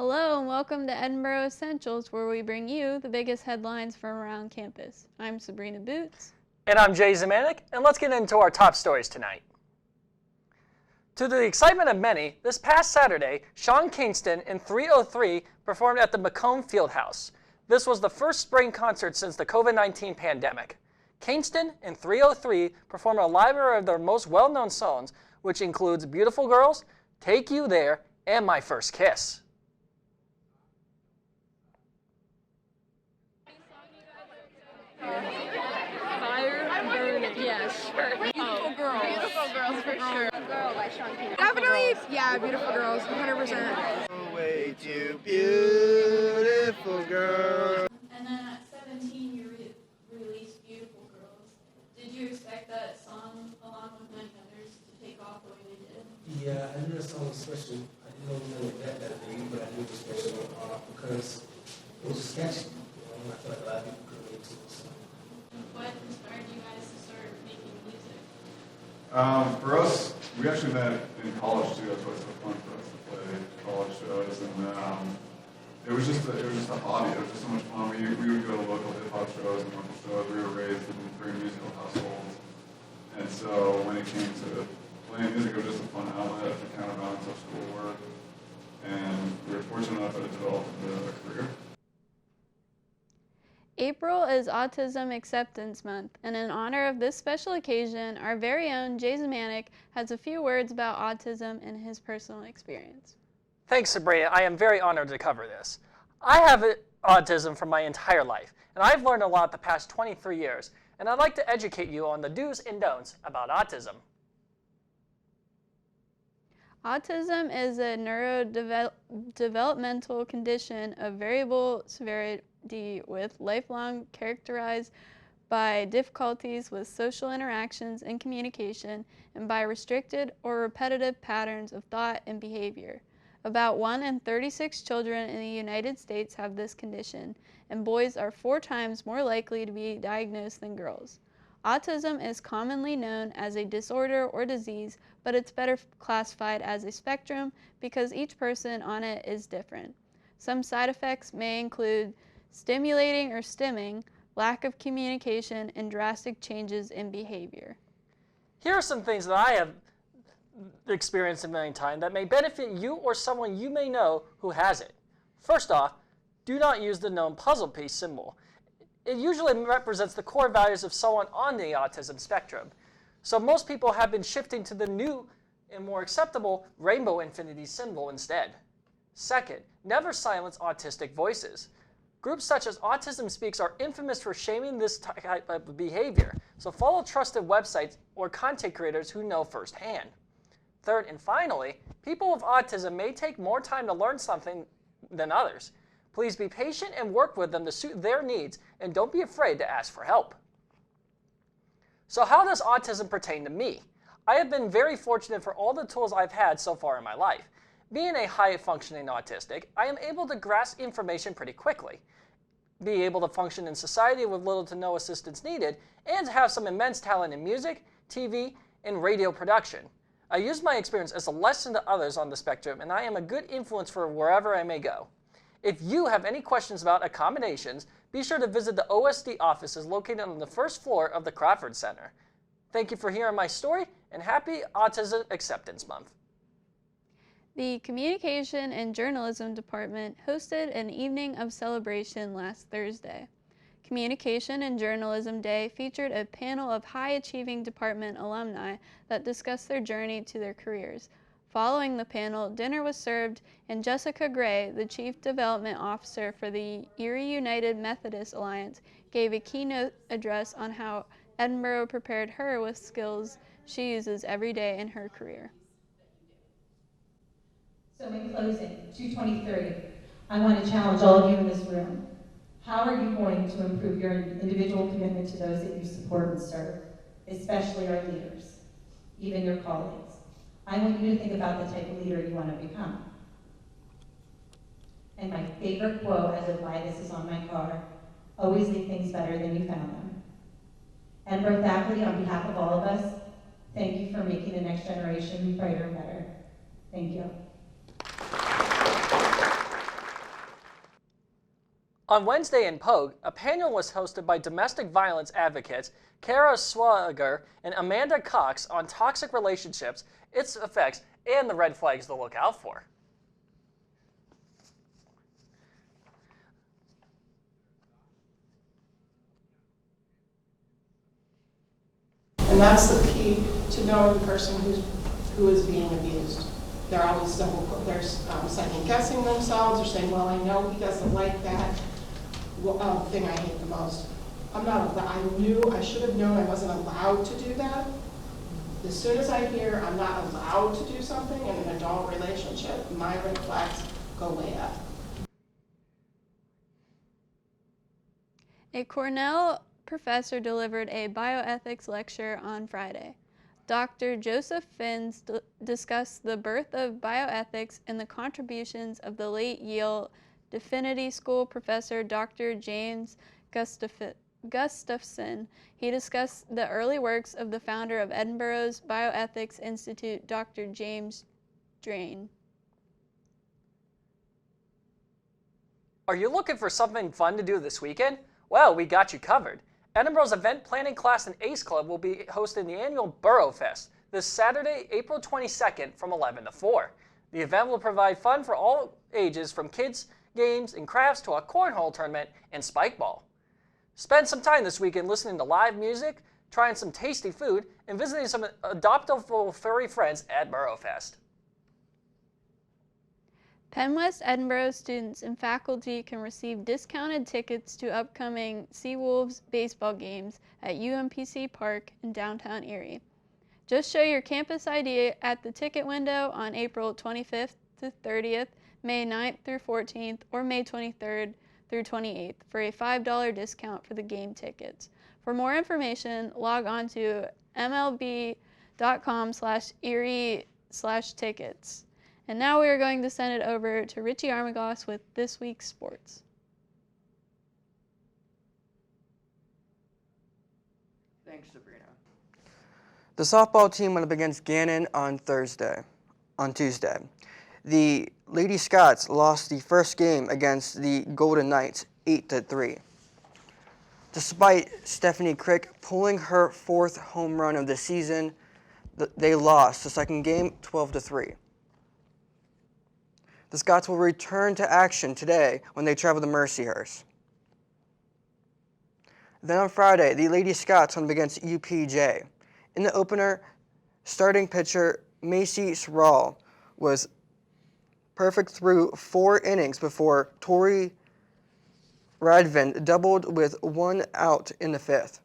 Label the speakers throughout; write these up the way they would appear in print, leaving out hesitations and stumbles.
Speaker 1: Hello and welcome to Edinboro Essentials, where we bring you the biggest headlines from around campus. I'm Sabrina Bootz.
Speaker 2: And I'm Zemanek, and let's get into our top stories tonight. To the excitement of many, this past Saturday, Sean Kingston and 303 performed at the Macomb Fieldhouse. This was the first spring concert since the COVID-19 pandemic. Kingston and 303 performed a library of their most well-known songs, which includes Beautiful Girls, Take You There, and My First Kiss.
Speaker 3: Beautiful Girls.
Speaker 4: Beautiful Girls for sure.
Speaker 3: Girl by Sean Kingston.
Speaker 4: Definitely, yeah, Beautiful Girls, 100%.
Speaker 5: Way too beautiful girl.
Speaker 1: And then at 17, you released Beautiful Girls. Did you expect that song, along with many others, to take off the way they did?
Speaker 6: Yeah, I knew the song was special. I didn't know it was that big, but I knew it was special because it was sketchy. I feel like a lot of people could relate to it. So.
Speaker 1: What inspired you guys to start making music?
Speaker 7: For us, we actually met in college too. That's why it's so fun for us to play college shows, and it was just a hobby. It was just so much fun. We would go to local hip hop shows and local shows. We were raised in very musical households, and so when it came to playing music, it was just a fun outlet to counterbalance our schoolwork, and we were fortunate enough that it developed into a career.
Speaker 1: April is Autism Acceptance Month, and in honor of this special occasion, our very own Zemanek has a few words about autism and his personal experience.
Speaker 2: Thanks, Sabrina. I am very honored to cover this. I have autism for my entire life, and I've learned a lot the past 23 years, and I'd like to educate you on the do's and don'ts about autism.
Speaker 1: Autism is a neurodevelopmental condition of variable severity with lifelong characterized by difficulties with social interactions and communication and by restricted or repetitive patterns of thought and behavior. About 1 in 36 children in the United States have this condition, and boys are 4 times more likely to be diagnosed than girls. Autism is commonly known as a disorder or disease, but it's better classified as a spectrum because each person on it is different. Some side effects may include stimulating or stimming, lack of communication, and drastic changes in behavior.
Speaker 2: Here are some things that I have experienced a million times that may benefit you or someone you may know who has it. First off, do not use the known puzzle piece symbol. It usually represents the core values of someone on the autism spectrum. So most people have been shifting to the new and more acceptable rainbow infinity symbol instead. Second, never silence autistic voices. Groups such as Autism Speaks are infamous for shaming this type of behavior, so follow trusted websites or content creators who know firsthand. Third and finally, people with autism may take more time to learn something than others. Please be patient and work with them to suit their needs, and don't be afraid to ask for help. So how does autism pertain to me? I have been very fortunate for all the tools I've had so far in my life. Being a high-functioning autistic, I am able to grasp information pretty quickly, be able to function in society with little to no assistance needed, and to have some immense talent in music, TV, and radio production. I use my experience as a lesson to others on the spectrum, and I am a good influence for wherever I may go. If you have any questions about accommodations, be sure to visit the OSD offices located on the first floor of the Crawford Center. Thank you for hearing my story, and happy Autism Acceptance Month.
Speaker 1: The Communication and Journalism Department hosted an evening of celebration last Thursday. Communication and Journalism Day featured a panel of high-achieving department alumni that discussed their journey to their careers. Following the panel, dinner was served, and Jessica Gray, the Chief Development Officer for the Erie United Methodist Alliance, gave a keynote address on how Edinboro prepared her with skills she uses every day in her career.
Speaker 8: So in closing, 223, I want to challenge all of you in this room. How are you going to improve your individual commitment to those that you support and serve, especially our leaders, even your colleagues? I want you to think about the type of leader you want to become. And my favorite quote, as of why this is on my car, always leave things better than you found them. Edinboro faculty, on behalf of all of us, thank you for making the next generation brighter and better. Thank you.
Speaker 2: On Wednesday in Pogue, a panel was hosted by domestic violence advocates Kara Swager and Amanda Cox on toxic relationships, its effects, and the red flags to look out for.
Speaker 9: And that's the key to knowing the person who is being abused. They're always second guessing themselves or saying, well, I know he doesn't like that thing I hate the most. I knew, I should have known I wasn't allowed to do that. As soon as I hear I'm not allowed to do something in an adult relationship, my red flags go way up.
Speaker 1: A Cornell professor delivered a bioethics lecture on Friday. Dr. Joseph Finns discussed the birth of bioethics and the contributions of the late Yale Divinity School professor Dr. James Gustafson. He discussed the early works of the founder of Edinboro's Bioethics Institute, Dr. James Drain.
Speaker 2: Are you looking for something fun to do this weekend? Well, we got you covered. Edinboro's event planning class and ACE Club will be hosting the annual Borough Fest this Saturday, April 22nd from 11 to 4. The event will provide fun for all ages, from kids, games, and crafts to a cornhole tournament and spike ball. Spend some time this weekend listening to live music, trying some tasty food, and visiting some adoptable furry friends at Borough Fest.
Speaker 1: Penn West Edinboro students and faculty can receive discounted tickets to upcoming Seawolves baseball games at UMPC Park in downtown Erie. Just show your campus ID at the ticket window on April 25th to 30th, May 9th through 14th, or May 23rd through 28th for a $5 discount for the game tickets. For more information, log on to mlb.com/erie/tickets. And now we are going to send it over to Richie Armagost with this week's sports.
Speaker 10: Thanks, Sabrina. The softball team went up against Gannon on Tuesday. The Lady Scots lost the first game against the Golden Knights 8-3. Despite Stephanie Crick pulling her fourth home run of the season, they lost the second game 12-3. The Scots will return to action today when they travel to Mercyhurst. Then on Friday, the Lady Scots went up against UPJ. In the opener, starting pitcher Macy Sral was perfect through 4 innings before Tori Radvin doubled with 1 out in the 5th.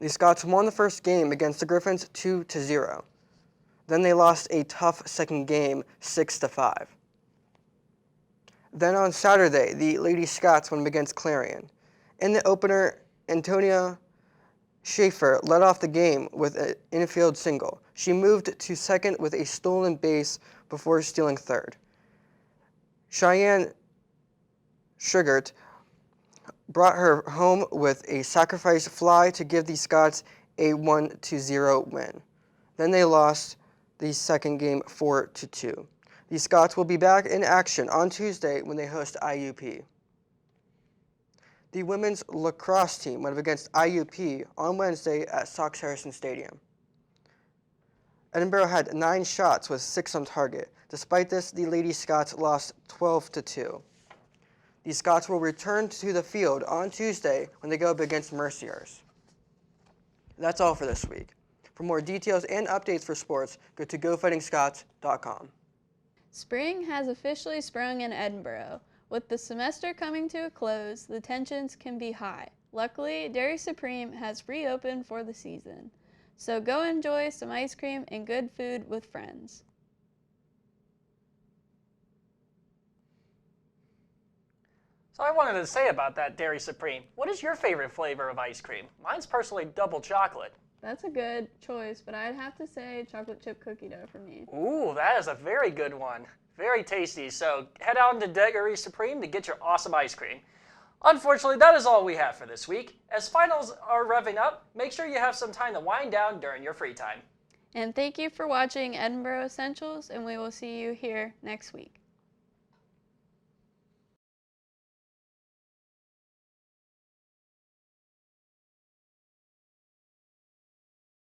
Speaker 10: The Scots won the first game against the Griffins 2-0. Then they lost a tough second game 6-5. Then on Saturday, the Lady Scots went against Clarion. In the opener, Antonia Schaefer led off the game with an infield single. She moved to second with a stolen base before stealing third. Cheyenne Sugart brought her home with a sacrifice fly to give the Scots a 1-0 win. Then they lost the second game 4-2. The Scots will be back in action on Tuesday when they host IUP. The women's lacrosse team went up against IUP on Wednesday at Sox Harrison Stadium. Edinboro had 9 shots with 6 on target. Despite this, the Lady Scots lost 12-2. The Scots will return to the field on Tuesday when they go up against Mercyhurst. That's all for this week. For more details and updates for sports, go to GoFightingScots.com.
Speaker 1: Spring has officially sprung in Edinboro. With the semester coming to a close, the tensions can be high. Luckily, Dairy Supreme has reopened for the season. So go enjoy some ice cream and good food with friends.
Speaker 2: So I wanted to say about that Dairy Supreme, what is your favorite flavor of ice cream? Mine's personally double chocolate.
Speaker 1: That's a good choice, but I'd have to say chocolate chip cookie dough for me.
Speaker 2: Ooh, that is a very good one. Very tasty. So head out to Dairy Supreme to get your awesome ice cream. Unfortunately, that is all we have for this week. As finals are revving up, make sure you have some time to wind down during your free time.
Speaker 1: And thank you for watching Edinboro Essentials, and we will see you here next week.